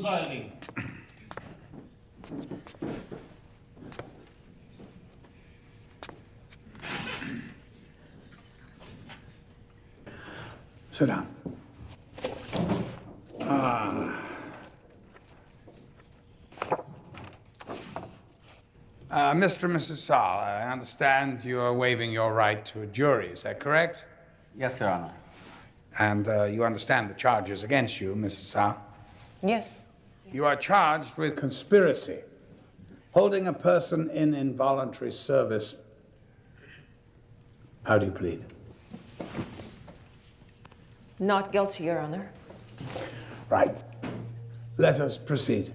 presiding. Sit down. Mr. and Mrs. Saul, I understand you are waiving your right to a jury. Is that correct? Yes, Your Honor. And you understand the charges against you, Mrs. Saul? Yes. You are charged with conspiracy, holding a person in involuntary service. How do you plead? Not guilty, Your Honor. Right. Let us proceed.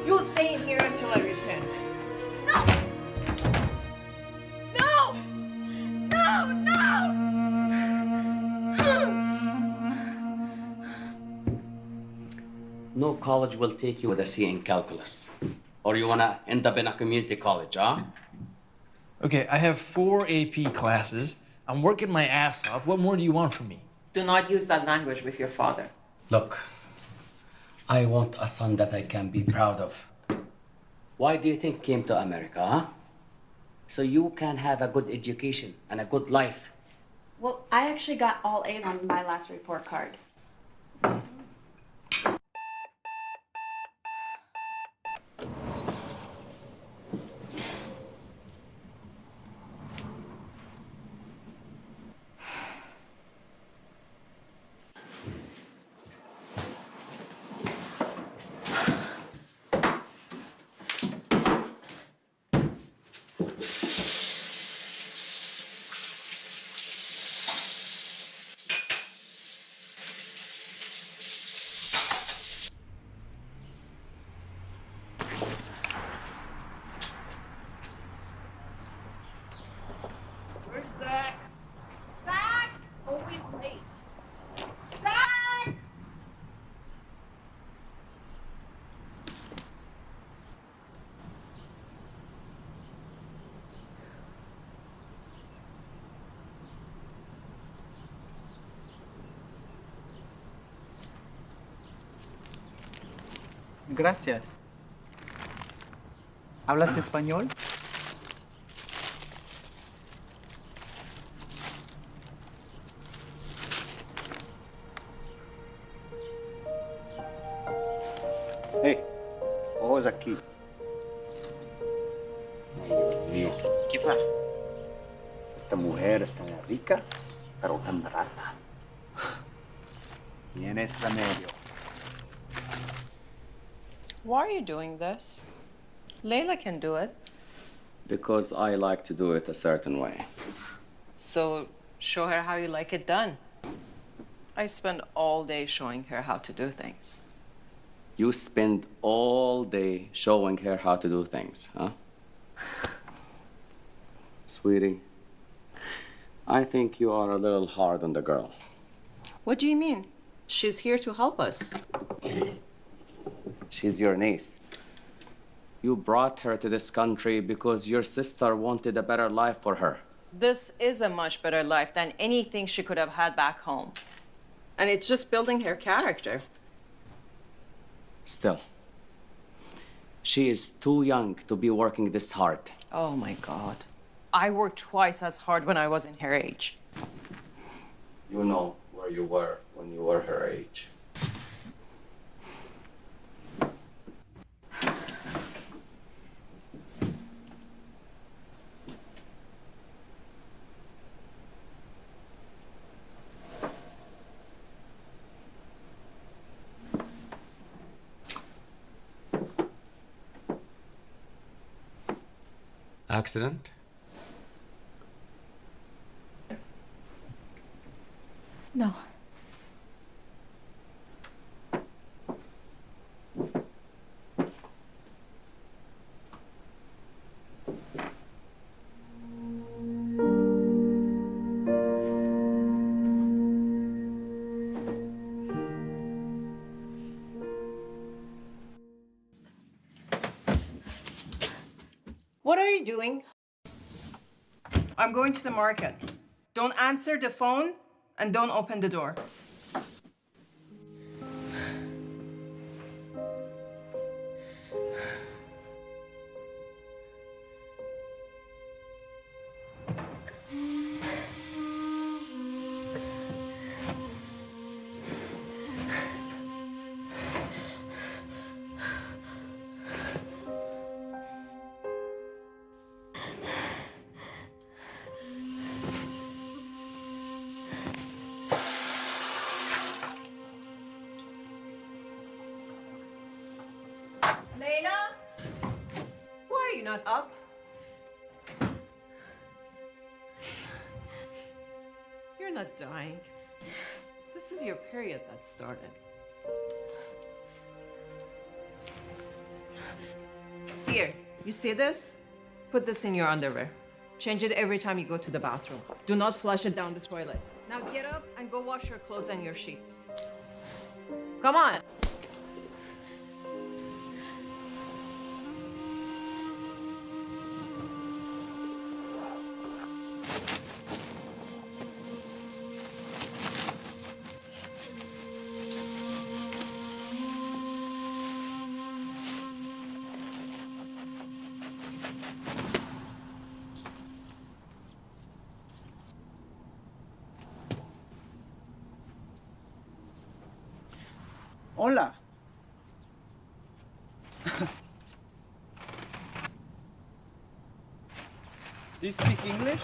You stay in here until I return. No! No! No! No! No college will take you with a C in calculus. Or you wanna end up in a community college, huh? Okay, I have 4 AP classes. I'm working my ass off. What more do you want from me? Do not use that language with your father. Look, I want a son that I can be proud of. Why do you think came to America, huh? So you can have a good education and a good life. Well, I actually got all A's on my last report card. Where's Zach? Zach! Always late. Zach! Gracias. ¿Hablas español? Hey, ojos aquí. Ay, Dios mío. ¿Qué pasa? Esta mujer es tan rica, pero tan barata. Tienes remedio. Why are you doing this? Layla can do it. Because I like to do it a certain way. So show her how you like it done. I spend all day showing her how to do things. You spend all day showing her how to do things, huh? Sweetie, I think you are a little hard on the girl. What do you mean? She's here to help us. She's your niece. You brought her to this country because your sister wanted a better life for her. This is a much better life than anything she could have had back home. And it's just building her character. Still, she is too young to be working this hard. Oh my God. I worked twice as hard when I was in her age. You know where you were when you were her age. Accident? No. What are you doing? I'm going to the market. Don't answer the phone and don't open the door. Layla? Why are you not up? You're not dying. This is your period that started. Here, you see this? Put this in your underwear. Change it every time you go to the bathroom. Do not flush it down the toilet. Now get up and go wash your clothes and your sheets. Come on. Hola. Do you speak English?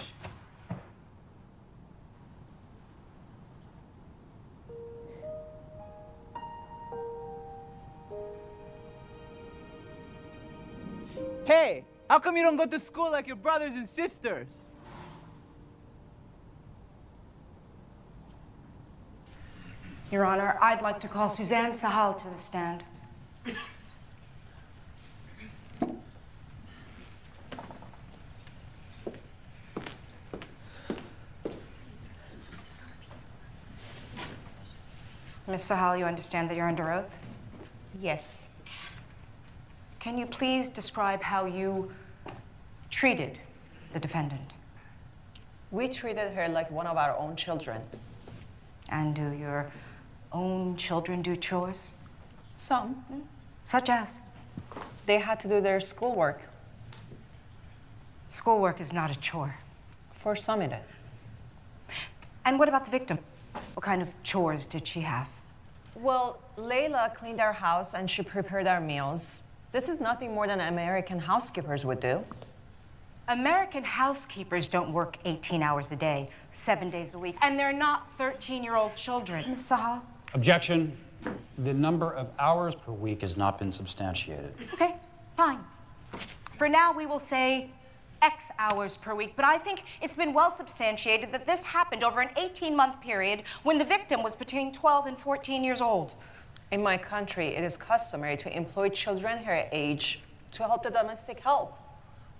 Hey, how come you don't go to school like your brothers and sisters? Your Honor, I'd like to call Suzanne Sahal to the stand. Miss Sahal, you understand that you're under oath? Yes. Can you please describe how you treated the defendant? We treated her like one of our own children. And do your own children do chores? Some. Such as? They had to do their schoolwork. Schoolwork is not a chore. For some it is. And what about the victim? What kind of chores did she have? Well, Layla cleaned our house and she prepared our meals. This is nothing more than American housekeepers would do. American housekeepers don't work 18 hours a day, 7 days a week, and they're not 13-year-old children. Miss Sahal? Objection. The number of hours per week has not been substantiated. Okay, fine. For now, we will say X hours per week, but I think it's been well substantiated that this happened over an 18-month period when the victim was between 12 and 14 years old. In my country, it is customary to employ children her age to help the domestic help.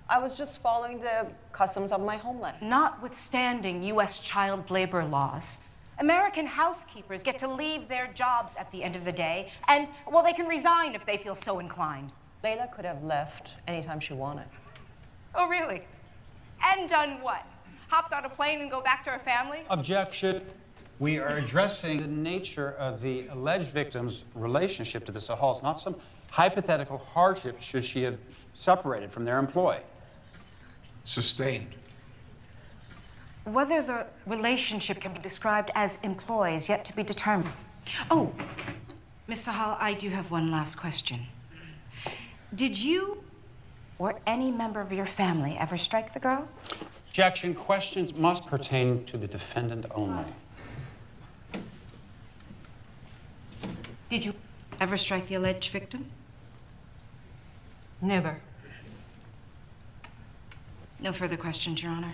I was just following the customs of my homeland. Notwithstanding U.S. child labor laws, American housekeepers get to leave their jobs at the end of the day, and, well, they can resign if they feel so inclined. Layla could have left anytime she wanted. Oh, really? And done what? Hopped on a plane and go back to her family? Objection. We are addressing the nature of the alleged victim's relationship to the Sahals, not some hypothetical hardship should she have separated from their employ. Sustained. Whether the relationship can be described as employ is yet to be determined. Oh, Miss Sahal, I do have one last question. Did you or any member of your family ever strike the girl? Objection. Questions must pertain to the defendant only. Did you ever strike the alleged victim? Never. No further questions, Your Honor.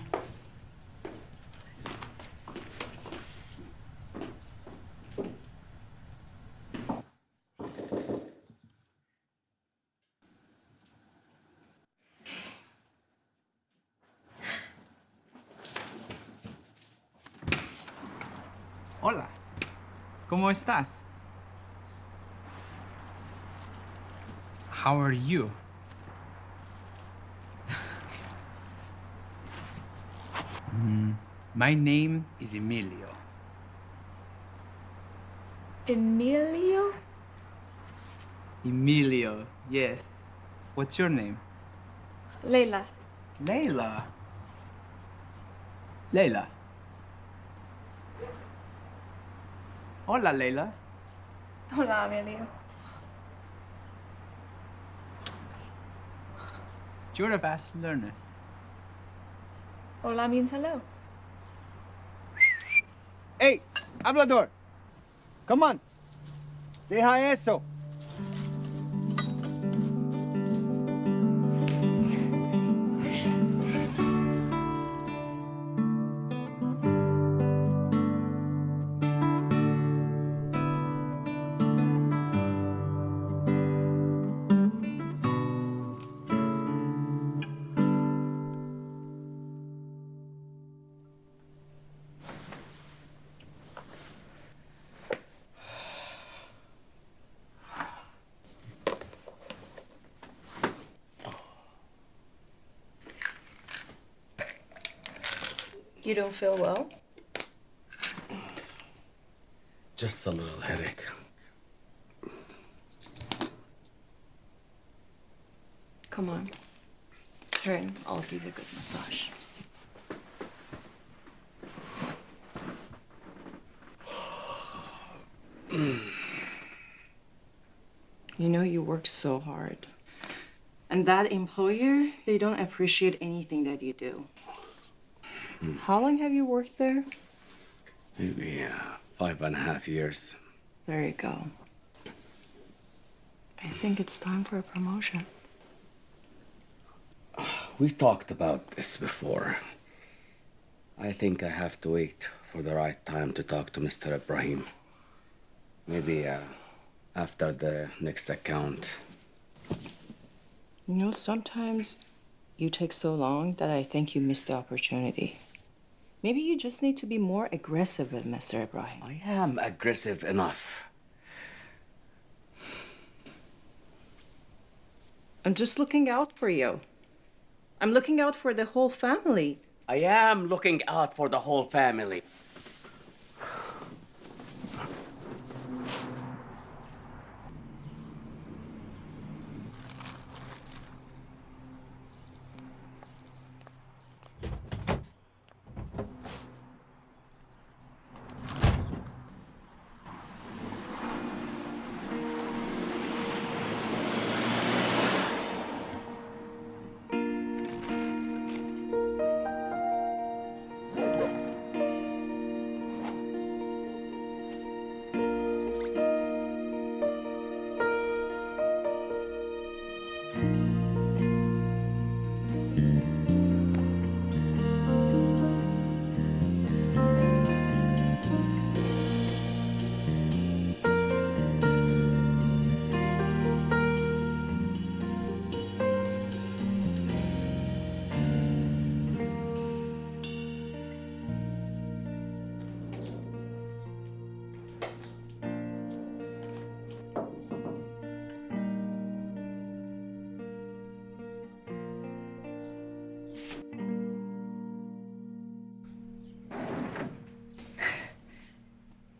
Hola. ¿Cómo estás? How are you? My name is Emilio. Emilio? Emilio, yes. What's your name? Leila. Leila. Leila. Hola, Leila. Hola, Emilio. You're a fast learner. Hola means hello. Hey, hablador. Come on. Deja eso. You don't feel well? Just a little headache. Come on. Turn. I'll give you a good massage. You know you work so hard. And that employer, they don't appreciate anything that you do. How long have you worked there? Maybe 5.5 years. There you go. I think it's time for a promotion. We talked about this before. I think I have to wait for the right time to talk to Mr. Ibrahim. Maybe after the next account. You know, sometimes you take so long that I think you missed the opportunity. Maybe you just need to be more aggressive with Mr. Ibrahim. I am aggressive enough. I'm just looking out for you. I'm looking out for the whole family. I am looking out for the whole family.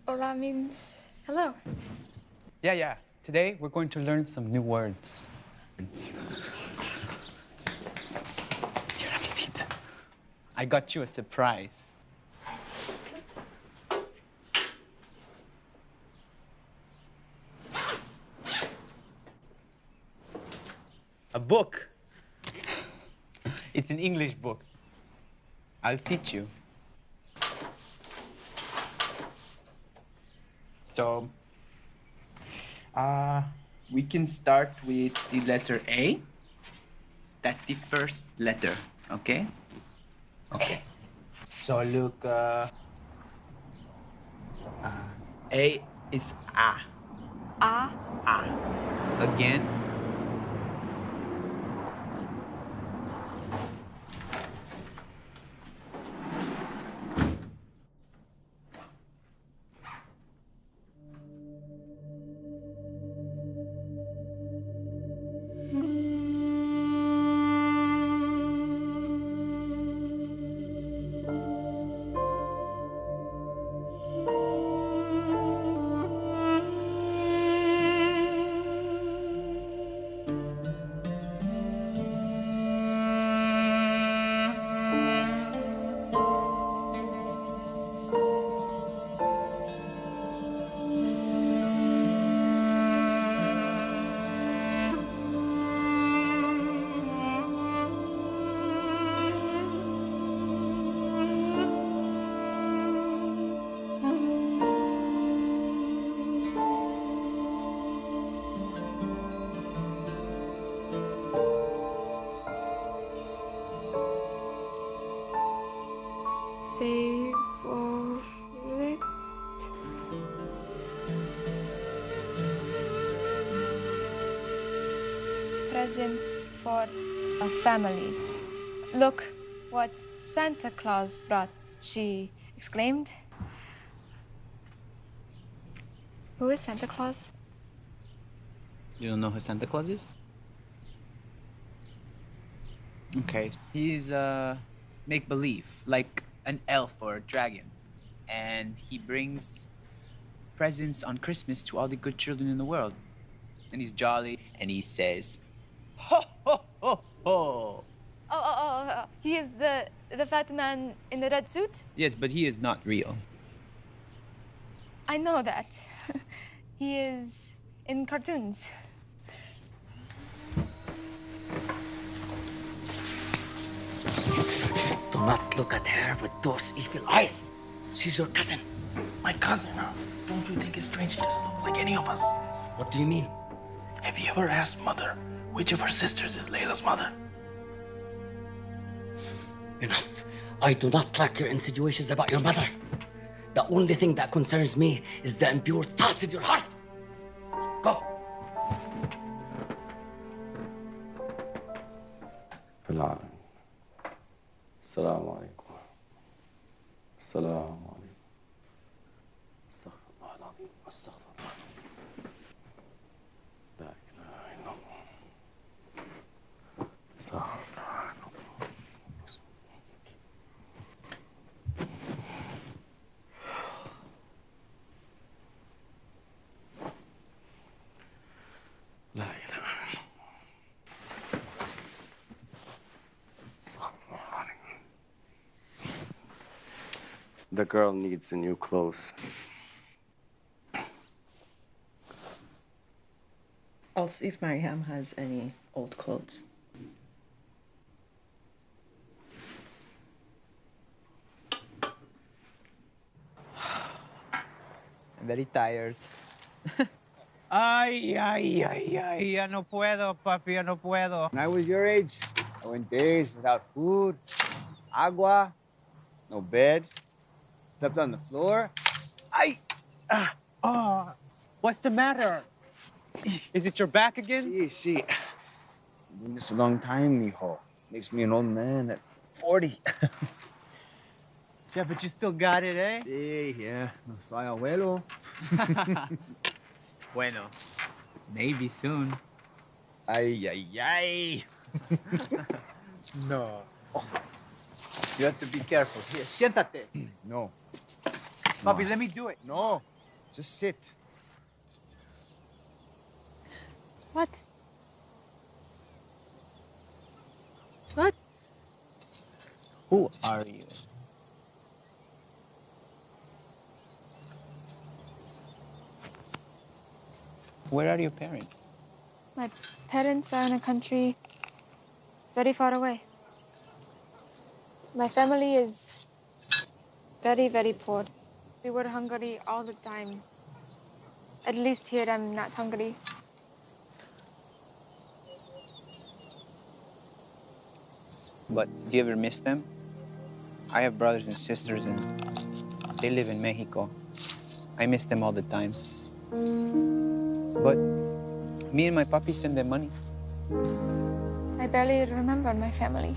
Hola means hello. Yeah. Today, we're going to learn some new words. Here, have a seat. I got you a surprise. A book. It's an English book. I'll teach you. So, we can start with the letter A. That's the first letter, okay? Okay. So look, A is A. Ah. A. Again. presents for a family. Look what Santa Claus brought, she exclaimed. Who is Santa Claus? You don't know who Santa Claus is? Okay. He's make-believe, like an elf or a dragon. And he brings presents on Christmas to all the good children in the world. And he's jolly, and he says, ho, ho, ho, ho. He is the fat man in the red suit? Yes, but he is not real. I know that. He is in cartoons. Do not look at her with those evil eyes. She's your cousin. My cousin, huh? Don't you think it's strange he doesn't look like any of us? What do you mean? Have you ever asked Mother which of her sisters is Layla's mother? Enough. I do not like your insinuations about your mother. The only thing that concerns me is the impure thoughts in your heart. Go. Assalamu alaikum. Assalamu alaikum. Astaghfirullah al-azim. Astaghfirullah. La ilaha illallah. Astaghfirullah. La ilaha. The girl needs new clothes. I'll see if Mariam has any old clothes. I'm very tired. Ay, ya no puedo, papi, ya no puedo. When I was your age, I went days without food, agua, no bed, slept on the floor. What's the matter? Is it your back again? Sí. Been doing this a long time, mijo. Makes me an old man at 40. Yeah, but you still got it, eh? Sí, yeah. No soy abuelo. Bueno, maybe soon. Ay. No. You have to be careful. Here, siéntate. No. Papi, let me do it. No. Just sit. What? What? Who are you? Where are your parents? My parents are in a country very far away. My family is very, very poor. We were hungry all the time. At least here I'm not hungry. But do you ever miss them? I have brothers and sisters and they live in Mexico. I miss them all the time. But me and my papi send them money. I barely remember my family.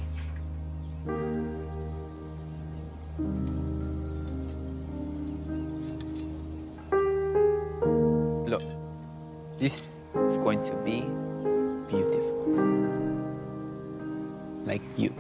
Look, this is going to be beautiful. Like you.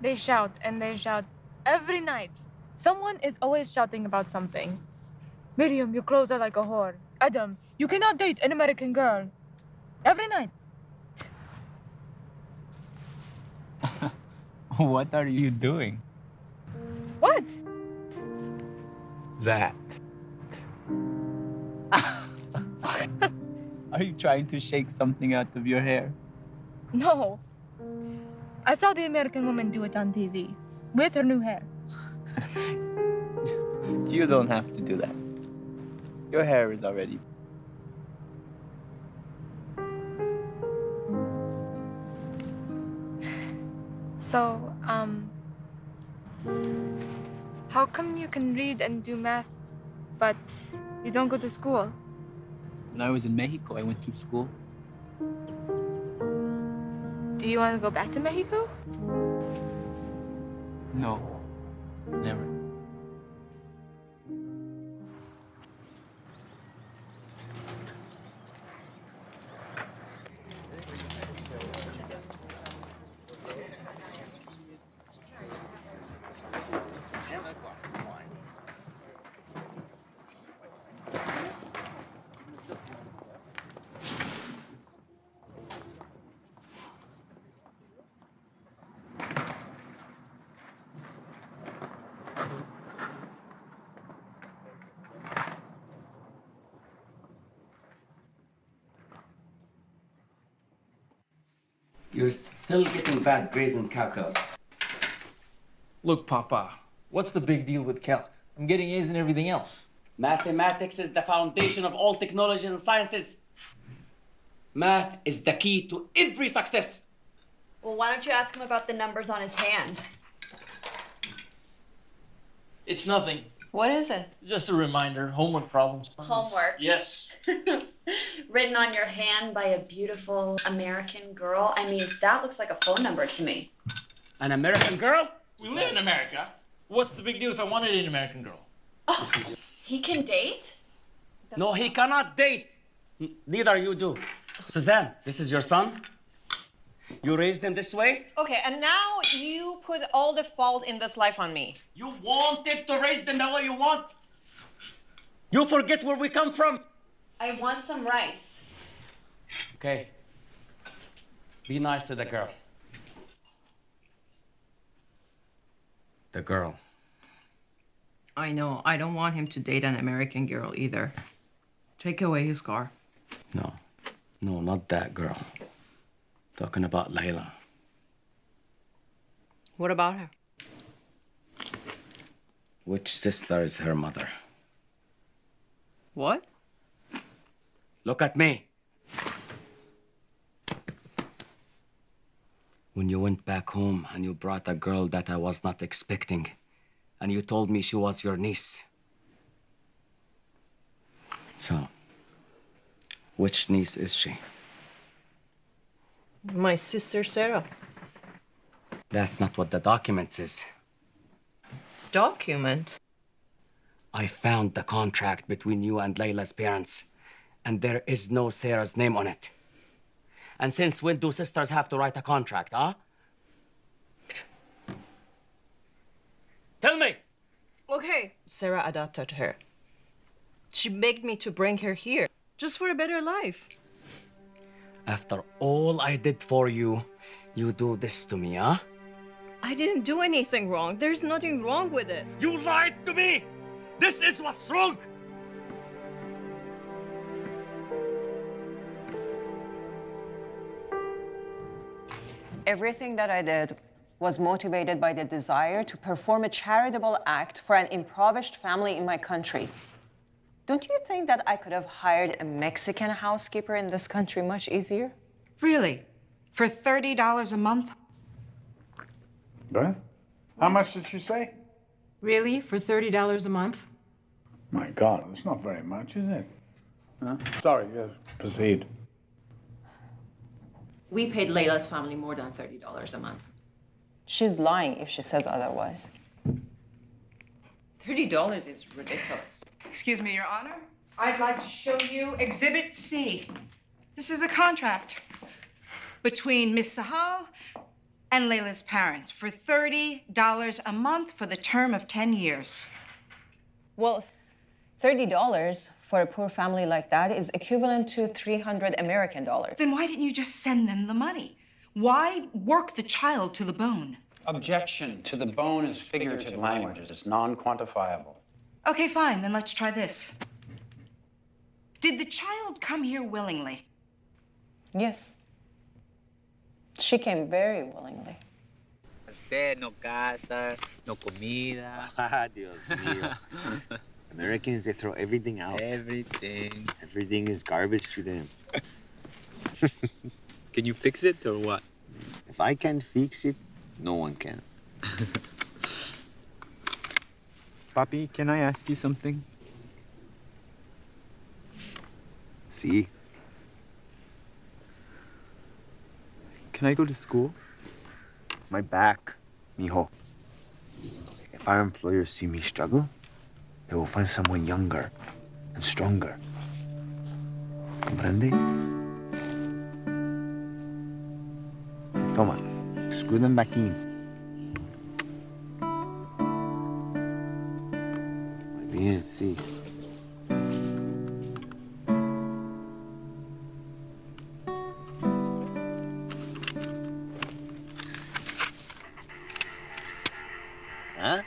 They shout and they shout every night. Someone is always shouting about something. Miriam, your clothes are like a whore. Adam, you cannot date an American girl. Every night. What are you doing? What? That. Are you trying to shake something out of your hair? No. I saw the American woman do it on TV with her new hair. You don't have to do that. Your hair is already. So, how come you can read and do math, but you don't go to school? When I was in Mexico, I went to school. Do you want to go back to Mexico? No, never. You're still getting bad grades in calculus. Look, Papa, what's the big deal with calc? I'm getting A's in everything else. Mathematics is the foundation of all technology and sciences. Math is the key to every success. Well, why don't you ask him about the numbers on his hand? It's nothing. What is it? Just a reminder. Homework problems. Homework. Yes. Written on your hand by a beautiful American girl. I mean, that looks like a phone number to me. An American girl? We live in America. What's the big deal if I wanted an American girl? Oh, he can date? No, he cannot date. Neither you do. Suzanne, this is your son? You raised him this way? Okay, and now you put all the fault in this life on me. You wanted to raise them the way you want. You forget where we come from. I want some rice. Okay. Be nice to the girl. The girl. I know. I don't want him to date an American girl either. Take away his car. No. No, not that girl. Talking about Layla. What about her? Which sister is her mother? What? Look at me. When you went back home and you brought a girl that I was not expecting, and you told me she was your niece. So, which niece is she? My sister Sarah. That's not what the document says. Document? I found the contract between you and Layla's parents, and there is no Sarah's name on it. And since when do sisters have to write a contract, huh? Tell me! Okay. Sarah adopted her. She begged me to bring her here, just for a better life. After all I did for you, you do this to me, huh? I didn't do anything wrong. There's nothing wrong with it. You lied to me! This is what's wrong! Everything that I did was motivated by the desire to perform a charitable act for an impoverished family in my country. Don't you think that I could have hired a Mexican housekeeper in this country much easier? Really? For $30 a month? What? How much did she say? Really? For $30 a month? My God, it's not very much, is it? Huh? Sorry, yes, proceed. We paid Layla's family more than $30 a month. She's lying if she says otherwise. $30 is ridiculous. Excuse me, Your Honor. I'd like to show you Exhibit C. This is a contract. between Miss Sahal and Layla's parents for $30 a month for the term of 10 years. Well, $30 for a poor family like that is equivalent to 300 American dollars. Then why didn't you just send them the money? Why work the child to the bone? Objection to the bone is figurative language. It's non-quantifiable. Okay, fine, then let's try this. Did the child come here willingly? Yes. She came very willingly. No casa, no comida. Ah, Dios mío. Americans, they throw everything out. Everything. Everything is garbage to them. Can you fix it or what? If I can't fix it, no one can. Papi, can I ask you something? See? Can I go to school? My back, mijo. If our employers see me struggle, they will find someone younger and stronger. Comprende? Toma, screw them back in. Muy bien, sí. Huh?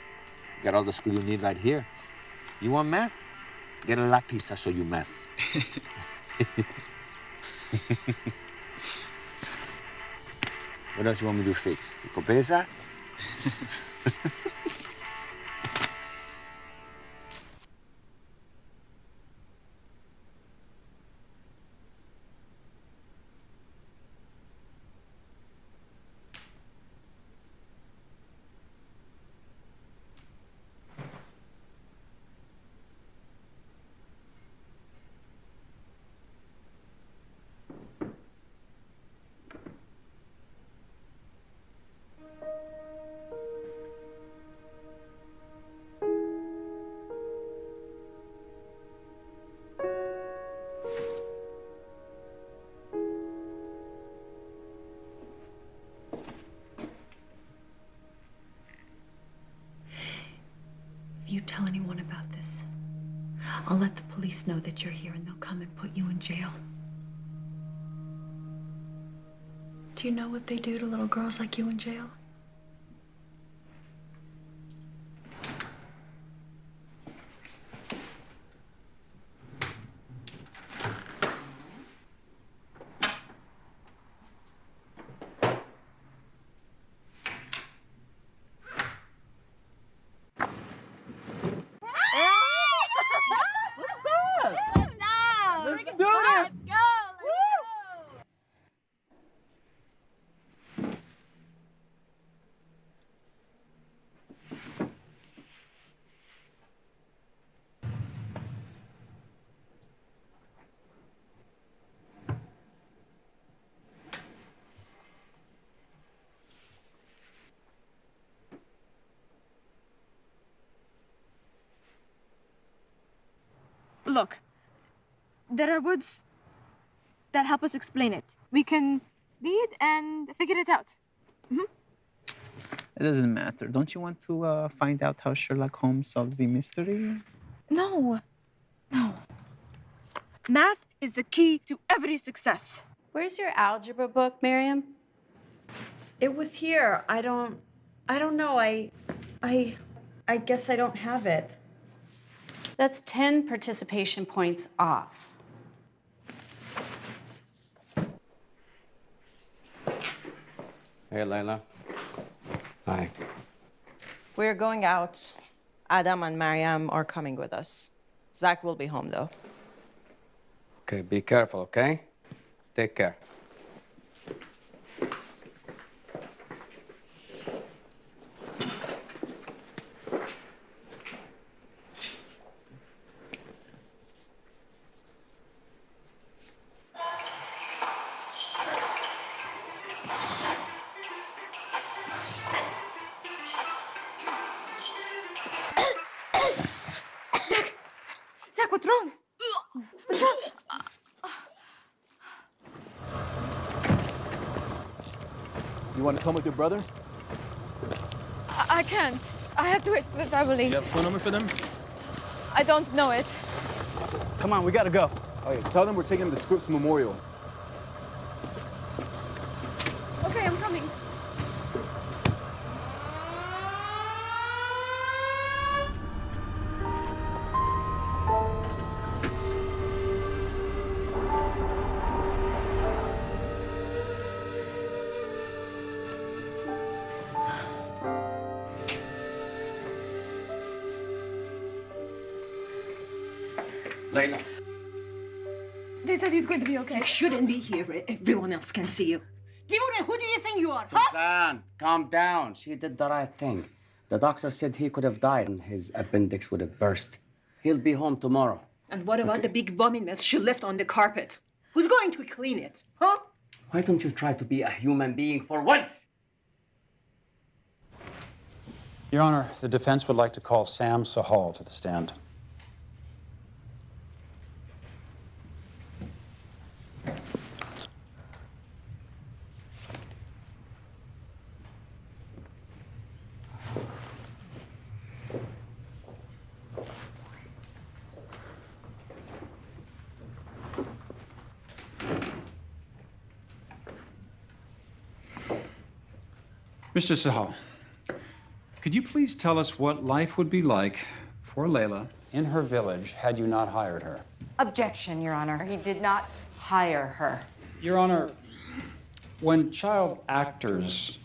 Got all the school you need right here. You want math? Get a lapis, I'll show you math. What else you want me to fix? Copesa? If you tell anyone about this, I'll let the police know that you're here and they'll come and put you in jail. Do you know what they do to little girls like you in jail? Look, there are words that help us explain it. We can read and figure it out. It doesn't matter. Don't you want to find out how Sherlock Holmes solved the mystery? No. No. Math is the key to every success. Where's your algebra book, Miriam? It was here. I don't know. I guess I don't have it. That's 10 participation points off. Hey, Layla. Hi. We're going out. Adam and Mariam are coming with us. Zach will be home, though. Okay, be careful, okay? Take care. Zach, what's wrong? What's wrong? You want to come with your brother? I can't. I have to wait for the family. You have a phone number for them? I don't know it. Come on, we gotta go. Oh yeah, tell them we're taking them to Scripps Memorial. Okay, I'm coming. Layla. They said he's going to be okay. You shouldn't be here. Everyone else can see you. Divine, who do you think you are? Suzanne, calm down. She did the right thing. The doctor said he could have died and his appendix would have burst. He'll be home tomorrow. And what about the big vomit mess she left on the carpet? Who's going to clean it, huh? Why don't you try to be a human being for once? Your Honor, the defense would like to call Sam Sahal to the stand. Mr. Sahal, could you please tell us what life would be like for Layla in her village had you not hired her? Objection, Your Honor. He did not hire her. Your Honor, when child actors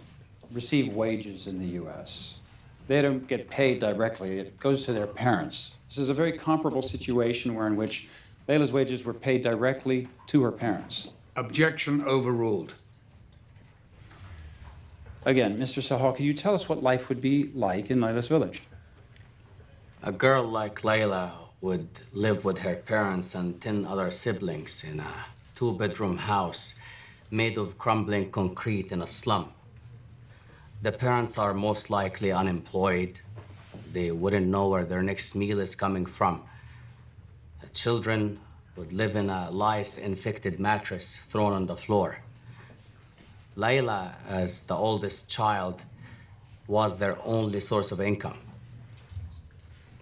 receive wages in the U.S., they don't get paid directly. It goes to their parents. This is a very comparable situation in which Layla's wages were paid directly to her parents. Objection overruled. Again, Mr. Sahal, can you tell us what life would be like in Layla's village? A girl like Layla would live with her parents and 10 other siblings in a 2-bedroom house made of crumbling concrete in a slum. The parents are most likely unemployed. They wouldn't know where their next meal is coming from. The children would live in a lice-infected mattress thrown on the floor. Layla, as the oldest child, was their only source of income.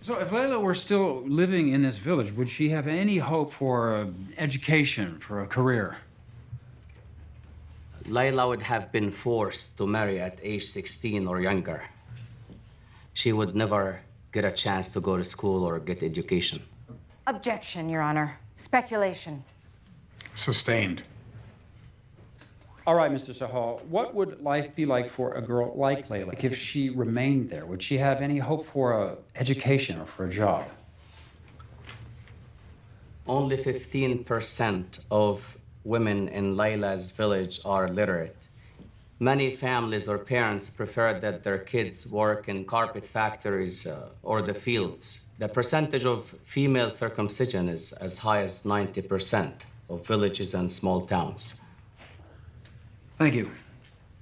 So if Layla were still living in this village, would she have any hope for education, for a career? Layla would have been forced to marry at age 16 or younger. She would never get a chance to go to school or get education. Objection, Your Honor. Speculation. Sustained. All right, Mr. Sahal, what would life be like for a girl like Layla? Like if she remained there, would she have any hope for education or for a job? Only 15% of women in Layla's village are literate. Many families or parents prefer that their kids work in carpet factories or the fields. The percentage of female circumcision is as high as 90% of villages and small towns. Thank you.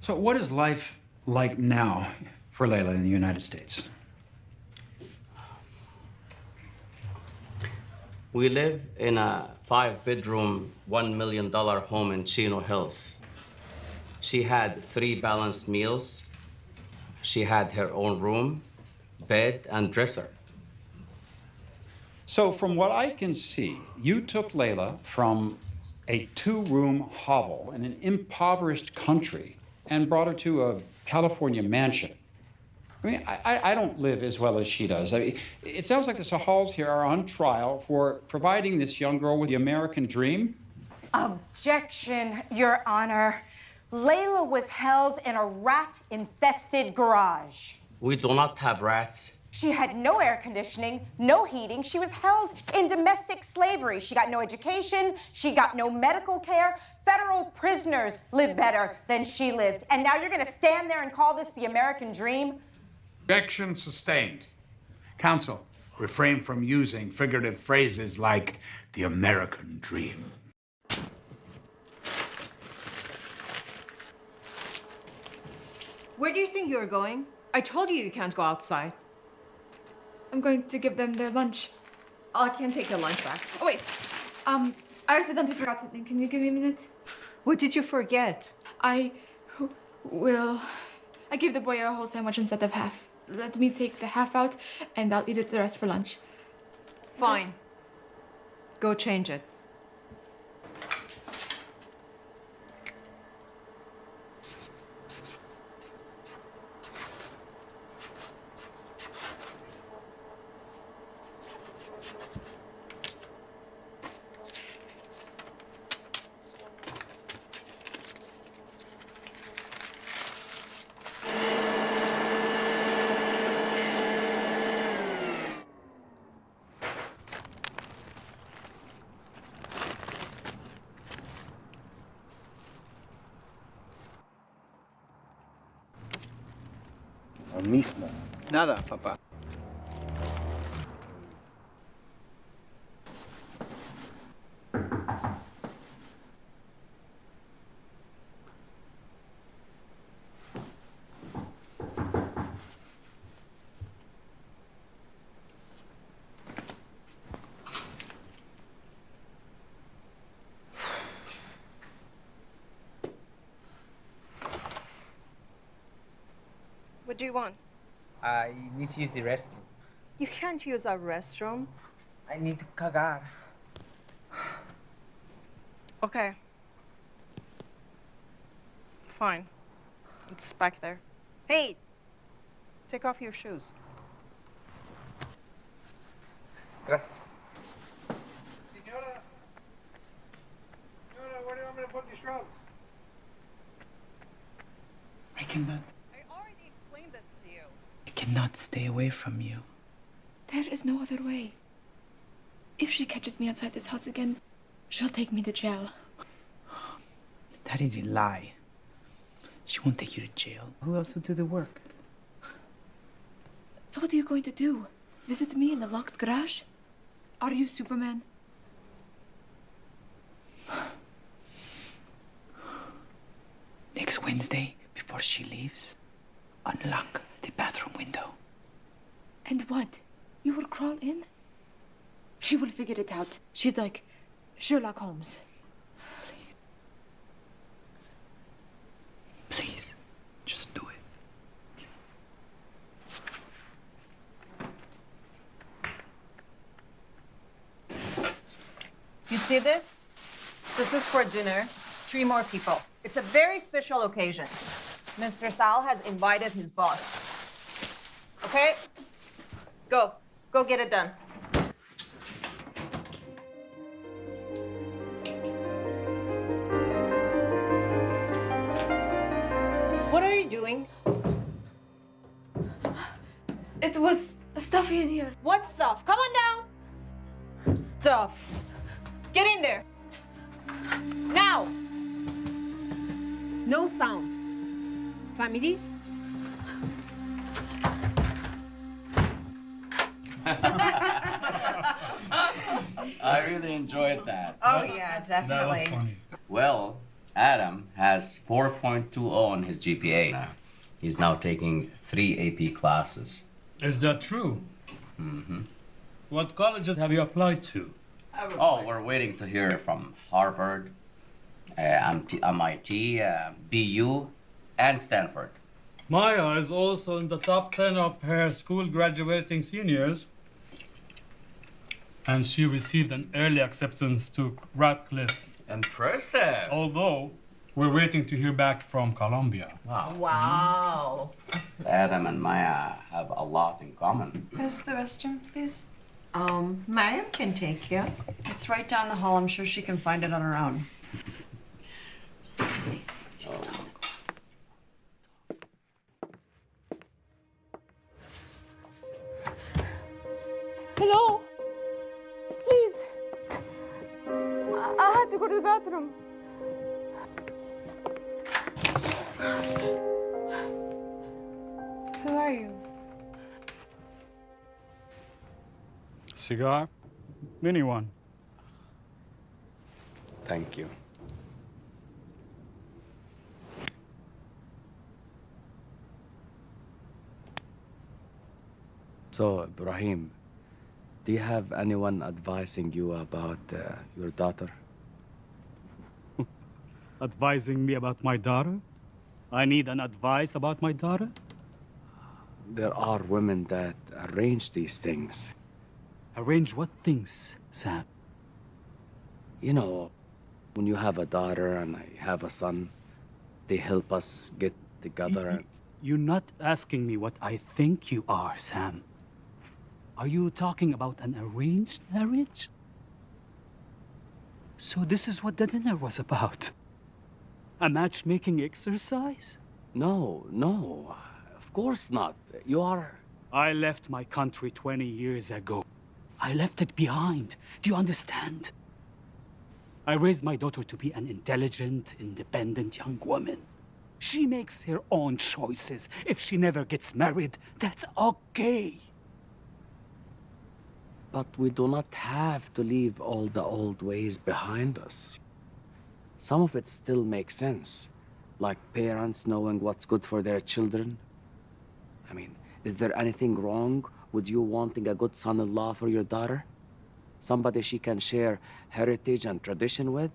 So what is life like now for Layla in the United States? We live in a 5-bedroom, $1 million home in Chino Hills. She had 3 balanced meals. She had her own room, bed, and dresser. So from what I can see, you took Layla from a 2-room hovel in an impoverished country and brought her to a California mansion. I mean, I don't live as well as she does. I mean, it sounds like the Sahals here are on trial for providing this young girl with the American dream. Objection, Your Honor. Layla was held in a rat-infested garage. We do not have rats. She had no air conditioning, no heating. She was held in domestic slavery. She got no education. She got no medical care. Federal prisoners live better than she lived. And now you're going to stand there and call this the American dream? Objection sustained. Counsel, refrain from using figurative phrases like the American dream. Where do you think you're going? I told you you can't go outside. I'm going to give them their lunch. Oh, I can't take the lunch bags. Oh, wait. I accidentally forgot something. Can you give me a minute? What did you forget? I Well, I gave the boy a whole sandwich instead of half. Let me take the half out, and I'll eat it the rest for lunch. Fine. Go change it. Lo mismo. Nada, papá. What do you want? I need to use the restroom. You can't use our restroom. I need to cagar. Okay. Fine. It's back there. Hey! Take off your shoes. Gracias. Senora! Senora, where do you want me to put these shrubs? I cannot. I already explained this to you. I cannot stay away from you. There is no other way. If she catches me outside this house again, she'll take me to jail. That is a lie. She won't take you to jail. Who else will do the work? So what are you going to do? Visit me in the locked garage? Are you Superman? Next Wednesday, before she leaves, unlock the bathroom window. And what? You will crawl in? She will figure it out. She's like Sherlock Holmes. Please, just do it. You see this? This is for dinner. 3 more people. It's a very special occasion. Mr. Sal has invited his boss. Okay? Go. Go get it done. What are you doing? It was stuffy in here. What stuff? Come on down. Stuff. Get in there. Now. No sound. Family? I really enjoyed that. Oh, yeah, definitely. That was funny. Well, Adam has 4.20 on his GPA. He's now taking 3 AP classes. Is that true? Mm-hmm. What colleges have you applied to? Oh, we're waiting to hear from Harvard, MIT, BU, and Stanford. Maya is also in the top 10 of her school graduating seniors. And she received an early acceptance to Radcliffe. Impressive. Although, we're waiting to hear back from Columbia. Wow. Wow. Adam and Maya have a lot in common. Where's the restroom, please? Mariam can take you. It's right down the hall. I'm sure she can find it on her own. Hello? Please. I had to go to the bathroom. Who are you? Cigar? Mini one. Thank you. So, Ibrahim, do you have anyone advising you about your daughter? Advising me about my daughter? I need an advice about my daughter? There are women that arrange these things. Arrange what things, Sam? You know, when you have a daughter and I have a son, they help us get together. You're not asking me what I think you are, Sam. Are you talking about an arranged marriage? So this is what the dinner was about? A matchmaking exercise? No, no, of course not. You are... I left my country 20 years ago. I left it behind. Do you understand? I raised my daughter to be an intelligent, independent young woman. She makes her own choices. If she never gets married, that's okay. But we do not have to leave all the old ways behind us. Some of it still makes sense, like parents knowing what's good for their children. I mean, is there anything wrong with you wanting a good son-in-law for your daughter? Somebody she can share heritage and tradition with,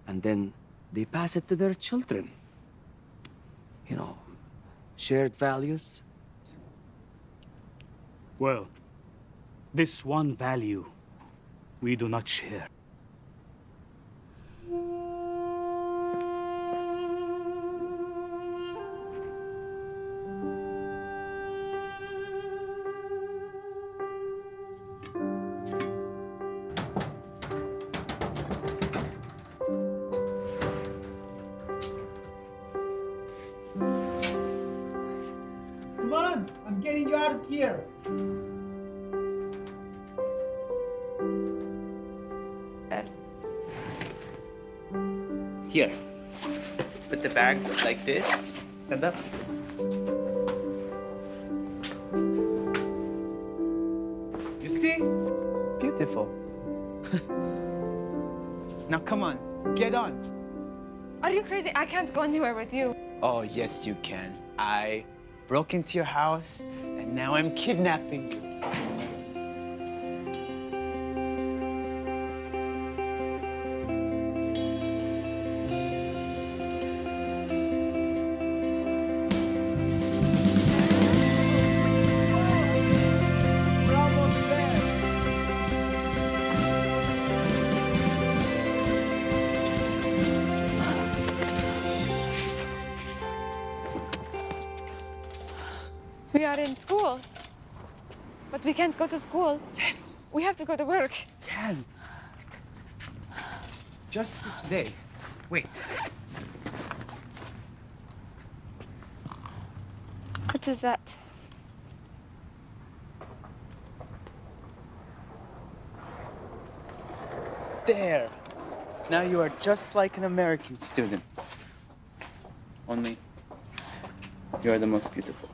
and then they pass it to their children. You know, shared values. Well, this one value we do not share. Come on, I'm getting you out of here. Here. Put the bag like this. Stand up. You see? Beautiful. Now come on, get on. Are you crazy? I can't go anywhere with you. Oh, yes, you can. I broke into your house, and now I'm kidnapping you. We are in school. But we can't go to school. Yes. We have to go to work. Can. Just for today. Wait. What is that? There. Now you are just like an American student. Only, you are the most beautiful.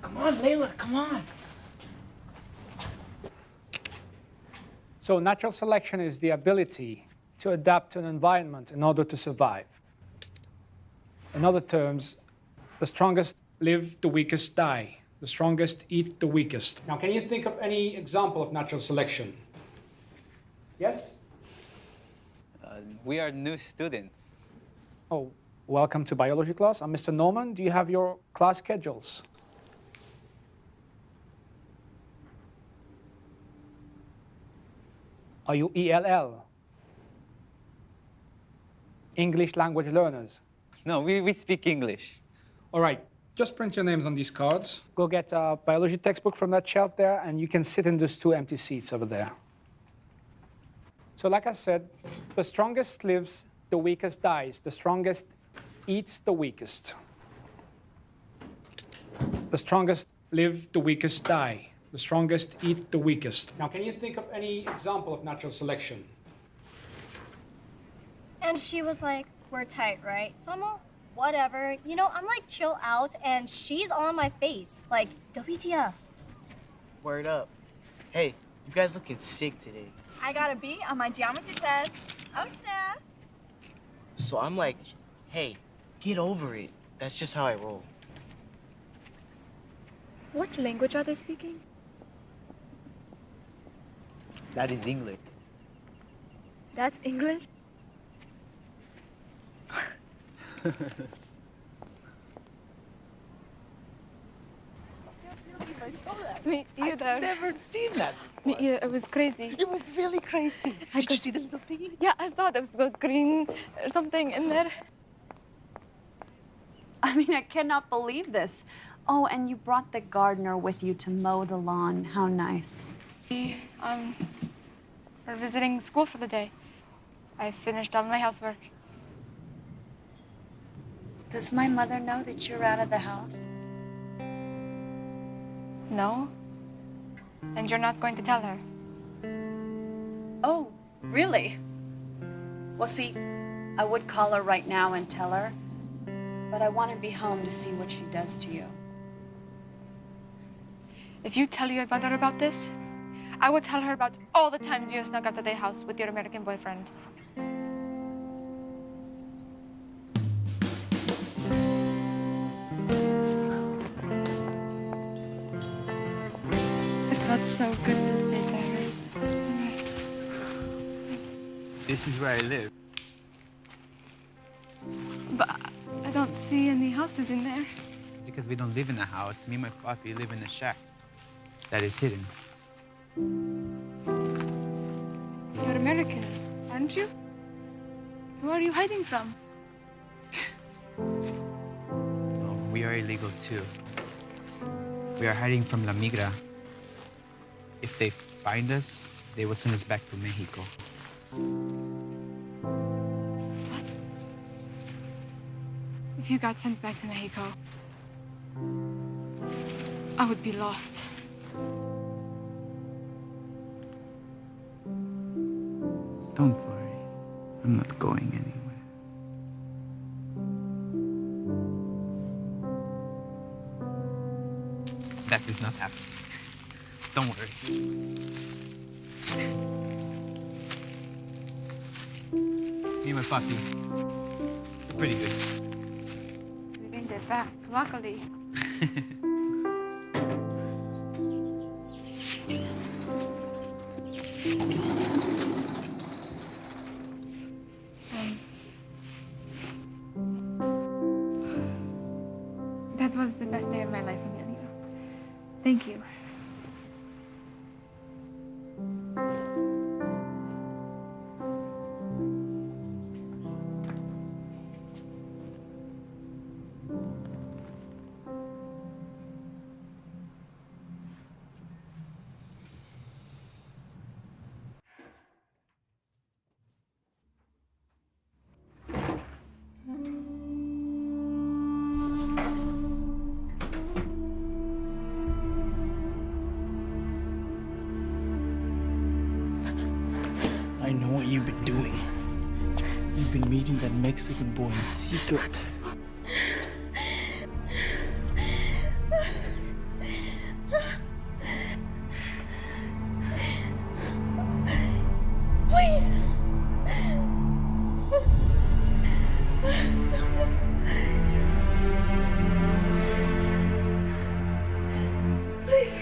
Come on, Layla, come on. So natural selection is the ability to adapt to an environment in order to survive. In other terms, the strongest live, the weakest die. The strongest eat the weakest. Now, can you think of any example of natural selection? Yes? We are new students. Oh, welcome to biology class. I'm Mr. Norman. Do you have your class schedules? Are you ELL? English language learners? No, we speak English. All right, just print your names on these cards. Go get a biology textbook from that shelf there, and you can sit in those 2 empty seats over there. So like I said, the strongest lives, the weakest dies. The strongest eats the weakest. The strongest live, the weakest die. The strongest eat the weakest. Now, can you think of any example of natural selection? And she was like, we're tight, right? So I'm all, whatever. You know, I'm like, chill out, and she's all in my face. Like, WTF. Word up. Hey, you guys looking sick today. I got a B on my geometry test. Oh, snaps. So I'm like, hey, get over it. That's just how I roll. What language are they speaking? That is English. That's English? Me either. I've never seen that Me before. either. It was crazy. It was really crazy. Did you see the little piggy? Yeah, I saw there was the green or something in there. I mean, I cannot believe this. Oh, and you brought the gardener with you to mow the lawn. How nice. We're visiting school for the day. I finished all my housework. Does my mother know that you're out of the house? No. And you're not going to tell her? Oh, really? Well, see, I would call her right now and tell her, but I want to be home to see what she does to you. If you tell your mother about this, I will tell her about all the times you have snuck out of their house with your American boyfriend. It felt so good to stay there. This is where I live. But I don't see any houses in there. Because we don't live in a house. Me and my papi live in a shack that is hidden. You're American, aren't you? Who are you hiding from? No, we are illegal too. We are hiding from La Migra. If they find us, they will send us back to Mexico. If you got sent back to Mexico, I would be lost. Don't worry. I'm not going anywhere. That is not happening. Don't worry. Me and my papi, pretty good. We made it back, luckily. That was the best day of my life, Emilio. Thank you. I know what you've been doing. You've been meeting that Mexican boy in secret. Please. Please.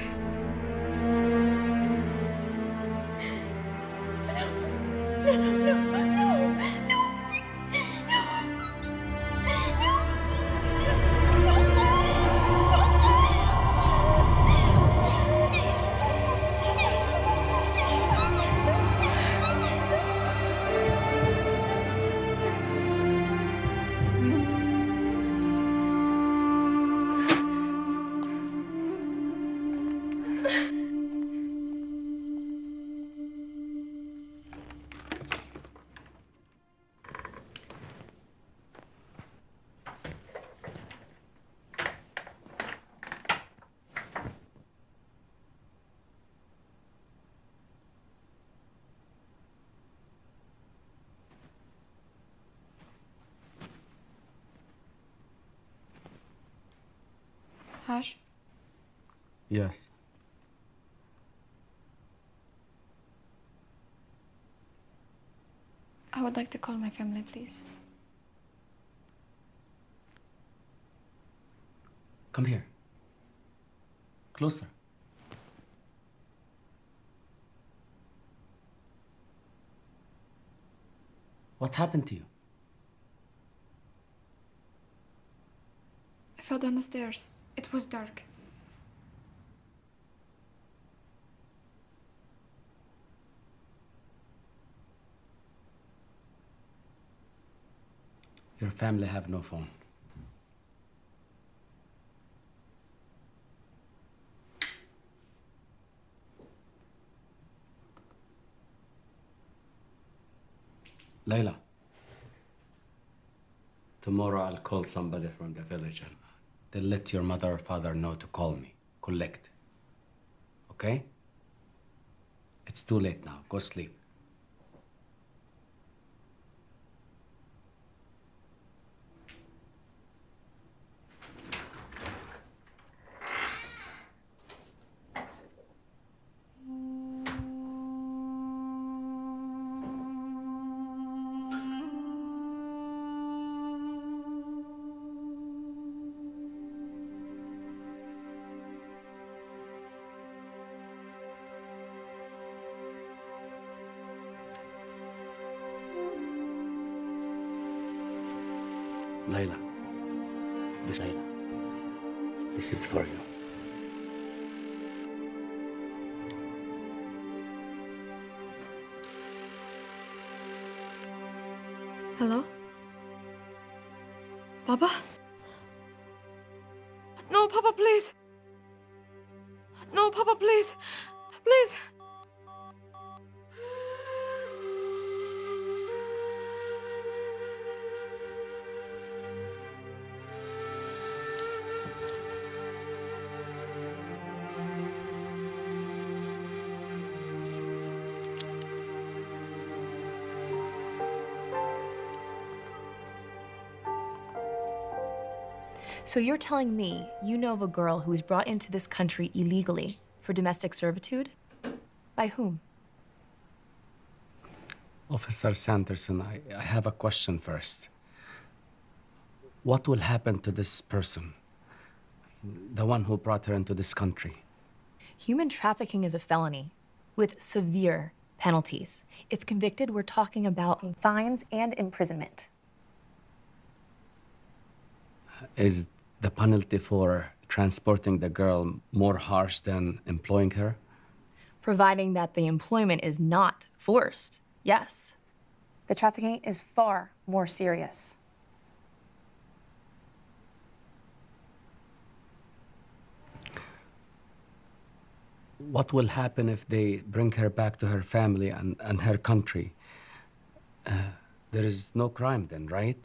Hajj, Yes. I would like to call my family, please. Come here. Closer. What happened to you? I fell down the stairs. It was dark. Your family have no phone. Layla, tomorrow I'll call somebody from the village and they'll let your mother or father know to call me, collect. Okay? It's too late now. Go sleep. Layla, this is for you. Hello? Papa? No, Papa, please. No, Papa, please. Please. So you're telling me you know of a girl who was brought into this country illegally for domestic servitude? By whom? Officer Sanderson, I have a question first. What will happen to this person? The one who brought her into this country? Human trafficking is a felony with severe penalties. If convicted, we're talking about fines and imprisonment. Is the penalty for transporting the girl more harsh than employing her? Providing that the employment is not forced, yes. The trafficking is far more serious. What will happen if they bring her back to her family and her country? There is no crime then, right?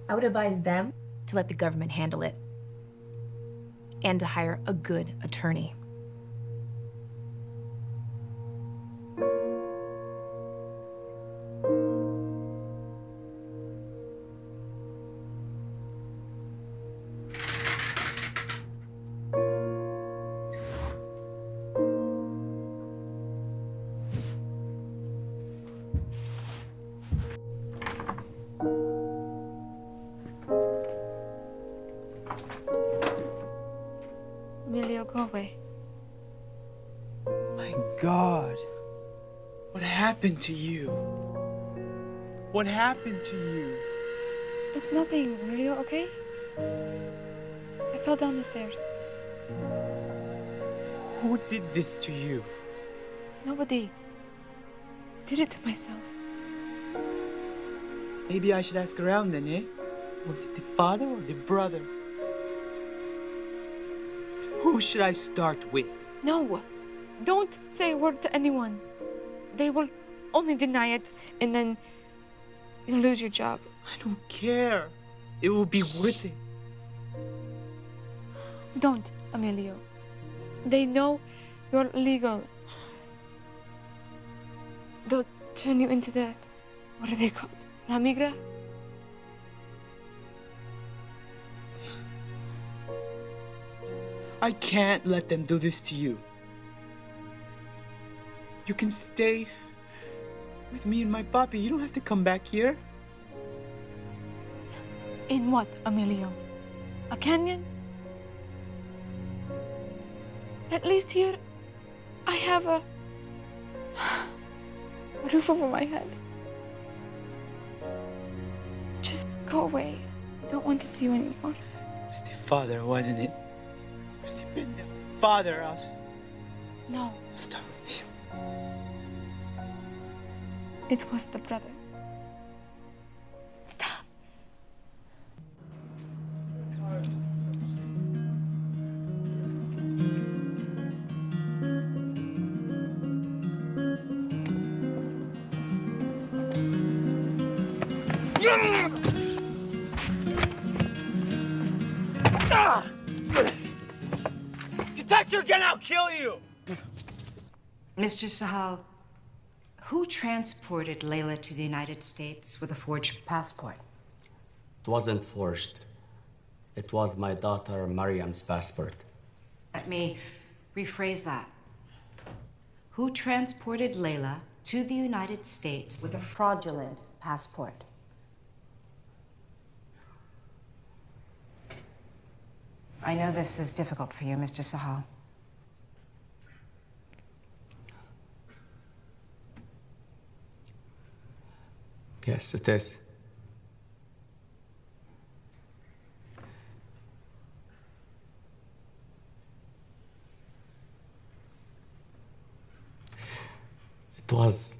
I would advise them to let the government handle it and to hire a good attorney. Emilio, go away. My God. What happened to you? What happened to you? It's nothing, Emilio, okay? I fell down the stairs. Who did this to you? Nobody. I did it to myself. Maybe I should ask around then, eh? Was it the father or the brother? Who should I start with? No. Don't say a word to anyone. They will only deny it, and then you'll lose your job. I don't care. It will be worth it. Don't, Emilio. They know you're illegal. They'll turn you into the... what are they called? La migra? I can't let them do this to you. You can stay with me and my papi. You don't have to come back here. In what, Emilio? A canyon? At least here, I have a roof over my head. Go away. I don't want to see you anymore. It was the father, wasn't it? It was the father, us. No. Stop him. It was the brother. Stop. If you touch her again, I'll kill you! Mr. Sahal, who transported Layla to the United States with a forged passport? It wasn't forged. It was my daughter Mariam's passport. Let me rephrase that. Who transported Layla to the United States with a fraudulent passport? I know this is difficult for you, Mr. Sahal. Yes, it is. It was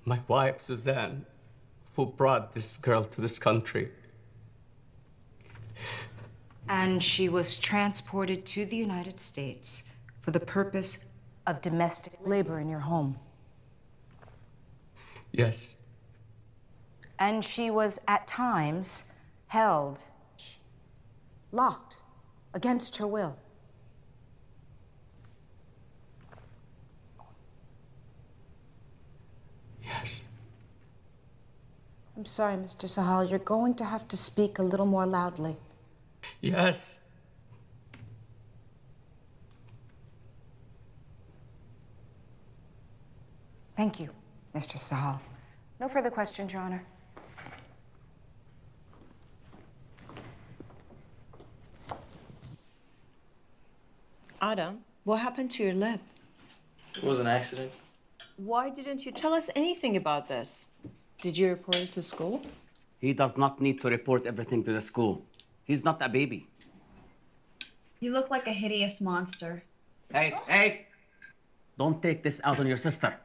my wife, Suzanne, who brought this girl to this country. And she was transported to the United States for the purpose of domestic labor in your home. Yes. And she was at times held, locked, against her will. Yes. I'm sorry, Mr. Sahal. You're going to have to speak a little more loudly. Yes. Thank you, Mr. Sahal. No further questions, Your Honor. Adam, what happened to your lip? It was an accident. Why didn't you tell us anything about this? Did you report it to school? He does not need to report everything to the school. He's not a baby. You look like a hideous monster. Hey, hey! Don't take this out on your sister.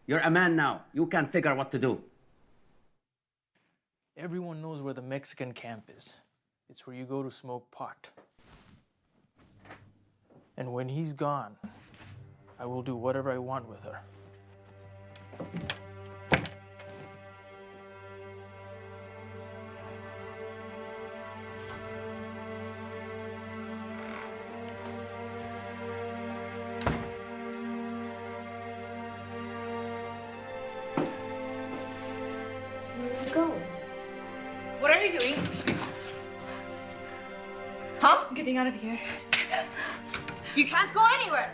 You're a man now. You can figure what to do. Everyone knows where the Mexican camp is. It's where you go to smoke pot. And when he's gone, I will do whatever I want with her. What are you doing? Huh? Getting out of here. You can't go anywhere.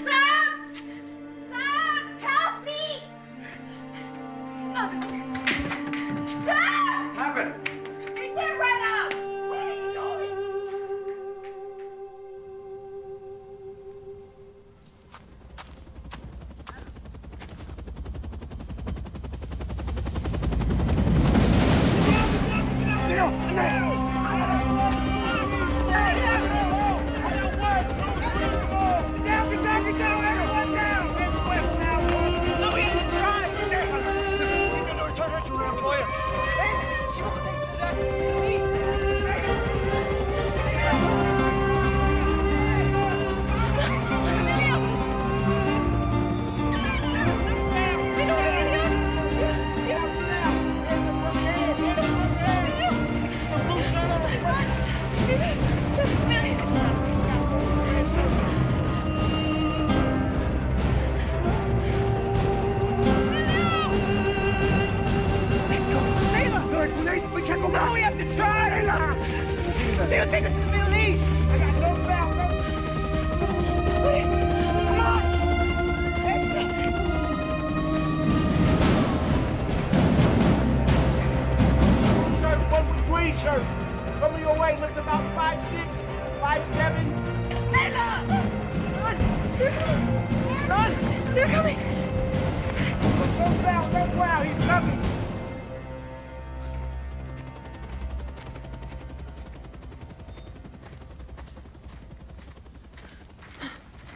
Sam! Sam! Help me! Sam! What happened? They can't run out! What are you doing? We can't go back. No, we have to try. They'll take us to the Middle East. I got no foul. Come on. Shirt, 1 with green shirt. Coming your way. Looks about 5'6", 5'7". Layla! Run! They're coming. No foul, no foul. He's coming.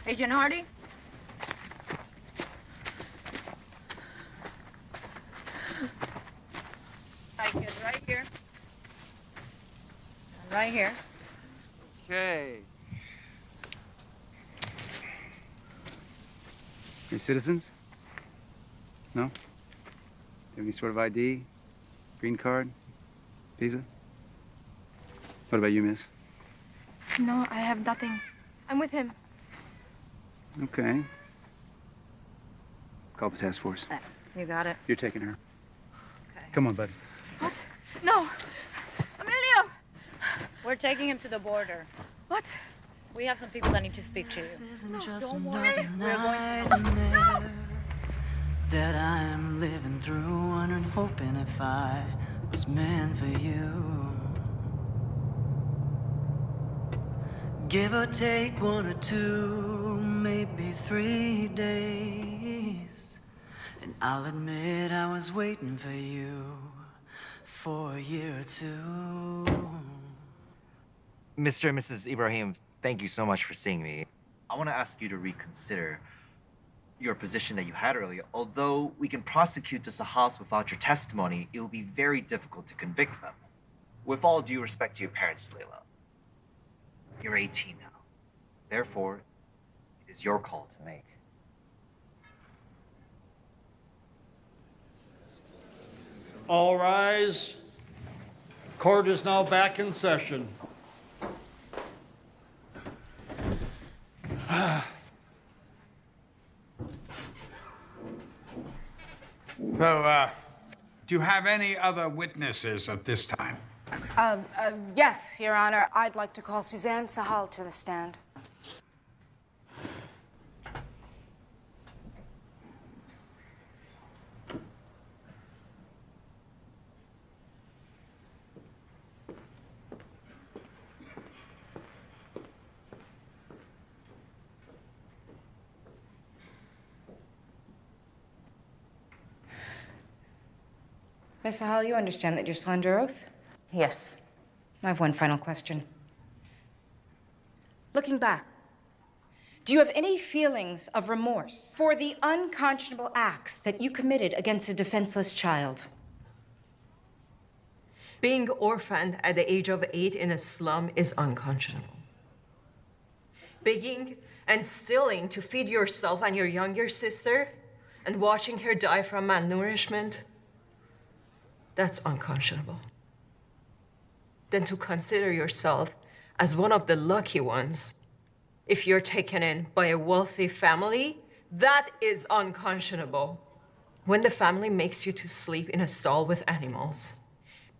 Agent Hardy? Hi, kids, right here. And right here. Okay. Any citizens? No? Do you have any sort of ID? Green card? Visa? What about you, miss? No, I have nothing. I'm with him. Okay. Call the task force. You got it. You're taking her. Come on, bud. What? No! Emilio! We're taking him to the border. What? We have some people that need to speak to you. Don't worry. We're going No! That I'm living through, wondering, hoping if I was meant for you. Give or take 1 or 2, maybe 3 days. And I'll admit I was waiting for you for a year or 2. Mr. and Mrs. Ibrahim, thank you so much for seeing me. I want to ask you to reconsider your position that you had earlier. Although we can prosecute the Sahals without your testimony, it will be very difficult to convict them. With all due respect to your parents, Layla, you're 18 now. Therefore, it is your call to make. All rise. Court is now back in session. So, do you have any other witnesses at this time? Yes, Your Honor. I'd like to call Suzanne Sahal to the stand. Miss Sahal, you understand that you're still under oath? Yes. I have one final question. Looking back, do you have any feelings of remorse for the unconscionable acts that you committed against a defenseless child? Being orphaned at the age of 8 in a slum is unconscionable. Begging and stealing to feed yourself and your younger sister and watching her die from malnourishment, that's unconscionable. Then to consider yourself as one of the lucky ones, if you're taken in by a wealthy family, that is unconscionable. When the family makes you to sleep in a stall with animals,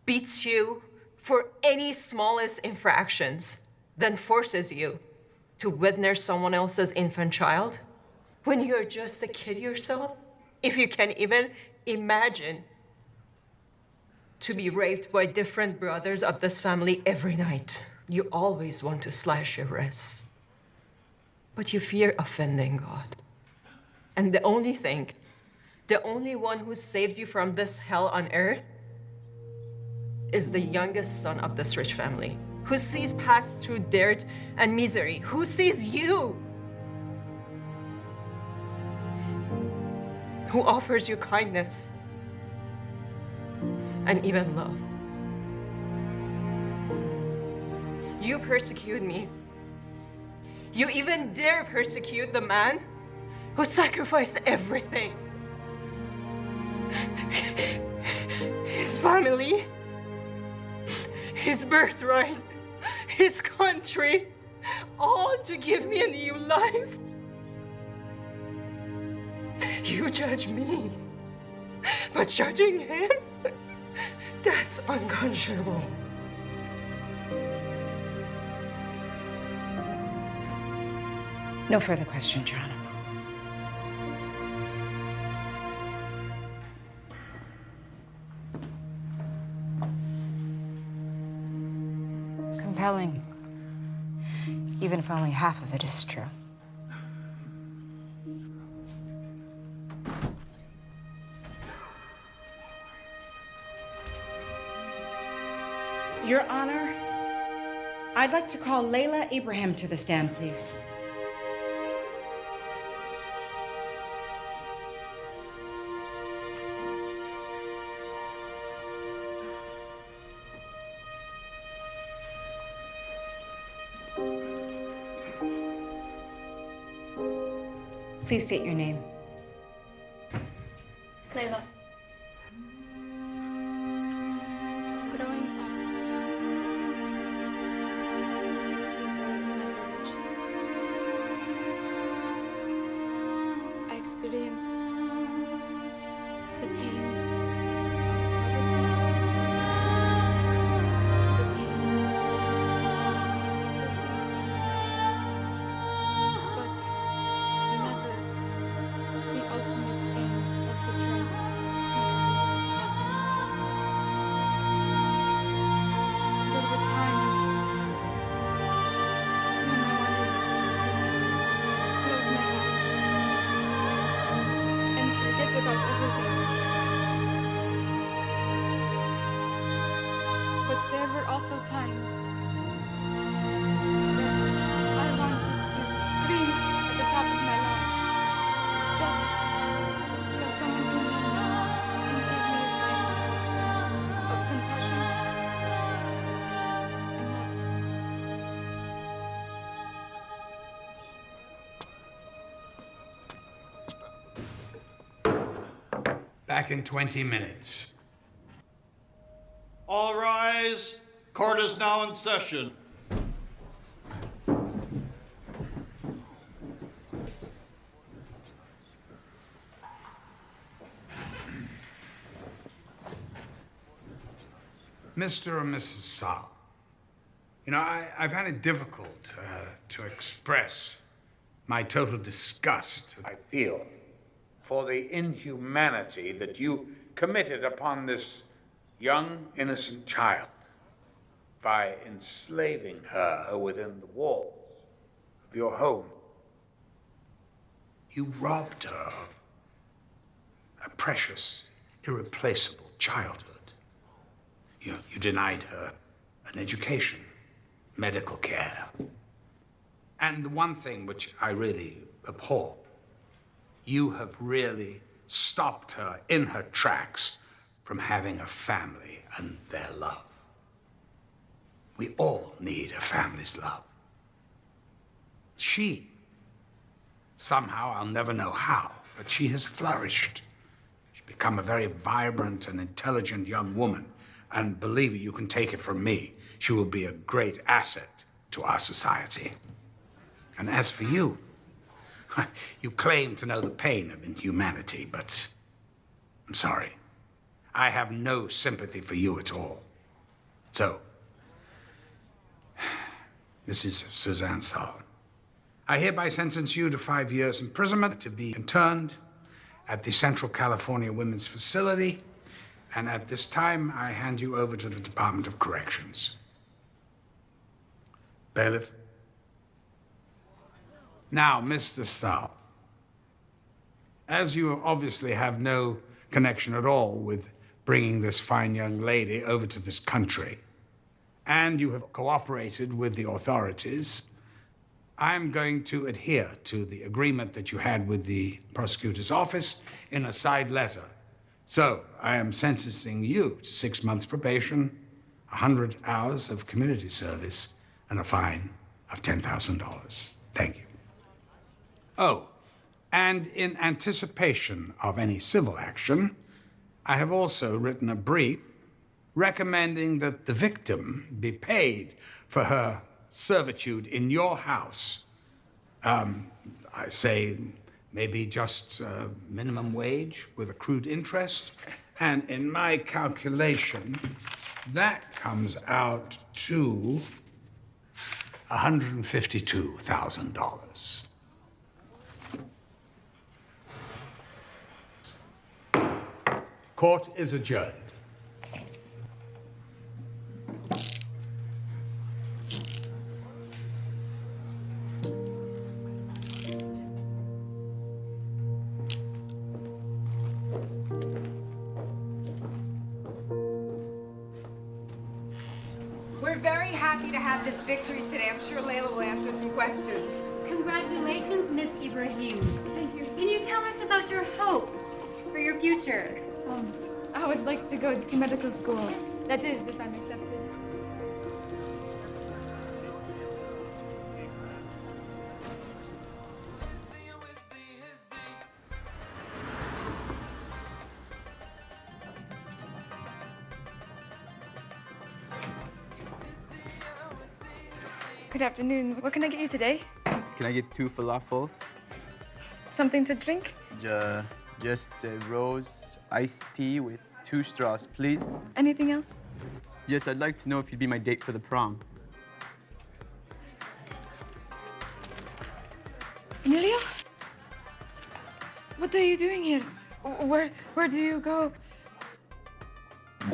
beats you for any smallest infractions, then forces you to witness someone else's infant child, when you're just a kid yourself, if you can even imagine to be raped by different brothers of this family every night, you always want to slash your wrists. But you fear offending God. And the only one who saves you from this hell on earth is the youngest son of this rich family, who sees past through dirt and misery, who sees you, who offers you kindness and even love. You persecute me. You even dare persecute the man who sacrificed everything. His family, his birthright, his country, all to give me a new life. You judge me, but judging him, that's unconscionable. No further questions, Your Honor. Compelling, even if only half of it is true. Your Honor, I'd like to call Layla Ibrahim to the stand, please. Please state your name. Layla. Growing up as a caretaker in my village, I experienced the pain of poverty, the pain of helplessness, but never the ultimate pain of betrayal, like I did as a husband. There were times when I wanted to close my eyes and forget about everything. But there were also times that I wanted to scream at the top of my lungs, just so someone can hear me and give me a sign of compassion and love. Back in 20 minutes. All rise. Court is now in session. Mr. and Mrs. Saul, you know, I find it difficult to express my total disgust I feel for the inhumanity that you committed upon this young, innocent child by enslaving her within the walls of your home. You robbed her of a precious, irreplaceable childhood. You denied her an education, medical care. And the one thing which I really abhor, you have really stopped her in her tracks from having a family and their love. We all need a family's love. She, somehow, I'll never know how, but she has flourished. She's become a very vibrant and intelligent young woman. And believe me, you can take it from me, she will be a great asset to our society. And as for you, you claim to know the pain of inhumanity, but I'm sorry. I have no sympathy for you at all. So, Mrs. Suzanne Saul, I hereby sentence you to 5 years imprisonment to be interned at the Central California Women's Facility. And at this time, I hand you over to the Department of Corrections. Bailiff. Now, Mr. Stahl, as you obviously have no connection at all with bringing this fine young lady over to this country, and you have cooperated with the authorities, I'm going to adhere to the agreement that you had with the prosecutor's office in a side letter. So, I am sentencing you to 6 months probation, 100 hours of community service, and a fine of $10,000. Thank you. Oh, and in anticipation of any civil action, I have also written a brief recommending that the victim be paid for her servitude in your house. I say maybe just minimum wage with accrued interest. And in my calculation, that comes out to $152,000. Court is adjourned. We're very happy to have this victory today. I'm sure Layla will answer some questions. Congratulations, Miss Ibrahim. Thank you. Can you tell us about your hopes for your future? I would like to go to medical school. That is, if I'm accepted. Good afternoon. What can I get you today? Can I get 2 falafels? Something to drink? Just a rose iced tea with 2 straws, please. Anything else? Yes, I'd like to know if you'd be my date for the prom. Emilio? What are you doing here? Where do you go?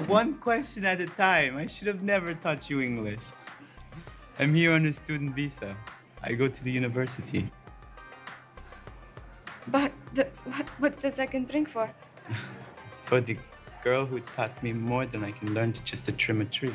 One question at a time. I should have never taught you English. I'm here on a student visa. I go to the university. But what's the second drink for? For the girl who taught me more than I can learn to just to trim a tree.